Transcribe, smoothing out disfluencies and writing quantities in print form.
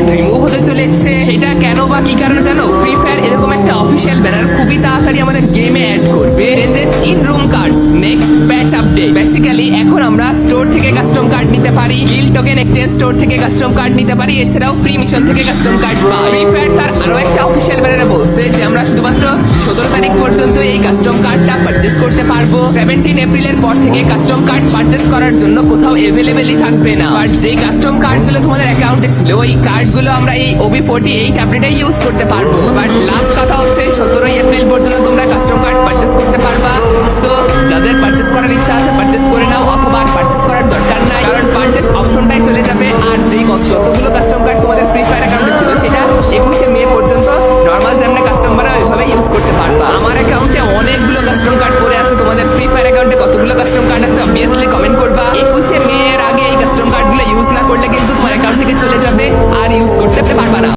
Card remove হতে চলেছে। সেটা কেন বা কি কারণে জানো? ফ্রি ফায়ার এরকম একটা অফিসিয়াল ব্যানার খুবই তাড়াতাড়ি আমাদের গেমে অ্যাড করবে, changes in room cards next patch update. Basically এখন আমরা স্টোর থেকে কাস্টম কার্ড নিতে পারি, গিল্ড টোকেন এক্সচেঞ্জ স্টোর থেকে কাস্টম কার্ড নিতে পারি, এছাড়াও ফ্রি মিশন থেকে কাস্টম কার্ড পাই। ফ্রি ফায়ার তার আরো একটা অফিসিয়াল ব্যানারে বলছে যে আমরা শুধুমাত্র 17 তারিখ পর্যন্ত এই কাস্টম কার্ডটা পারচেজ করতে পারবো। 17 এপ্রিলের পর থেকে কাস্টম কার্ড পারচেজ করার জন্য কোথাও অ্যাভেলেবেলই থাকবে না। বাট যেই কাস্টম কার্ডগুলো তোমাদের অ্যাকাউন্টে ছিল ওই কার্ডগুলো আমরা এই OB48 আপডেটে ইউজ করতে পারবো। বাট লাস্ট কথা হচ্ছে 17 এপ্রিল পর্যন্ত তোমরা কাস্টম কার্ড পারচেজ করতে পারবা। সো যাদের পারচেজ করার ইচ্ছা আছে পারচেজ করে নাও, অথবা পারচেজ করার দরকার নাই, কারণ পারচেজ অপশনটাই চলে যাবে। আর যেই যতগুলো কাস্টম কার্ড তোমাদের ফ্রি ফায়ার অ্যাকাউন্টে ছিল সেটা 21শে মে পর্যন্ত নর্মাল যেমন কাস্টমাররা ওইভাবে ইউজ করতে পারবা। আমার অ্যাকাউন্টে অনেকগুলো কাস্টম কার্ড পড়ে আছে, তোমাদের ফ্রি ফায়ার অ্যাকাউন্টে কতগুলো কাস্টম কার্ড আছে অবভিয়াসলি কমেন্ট করবা। 21শে মে এর আগে এই কাস্টম কার্ডগুলো ইউজ না করলে কিন্তু তোমার অ্যাকাউন্ট থেকে চলে যাবে। আর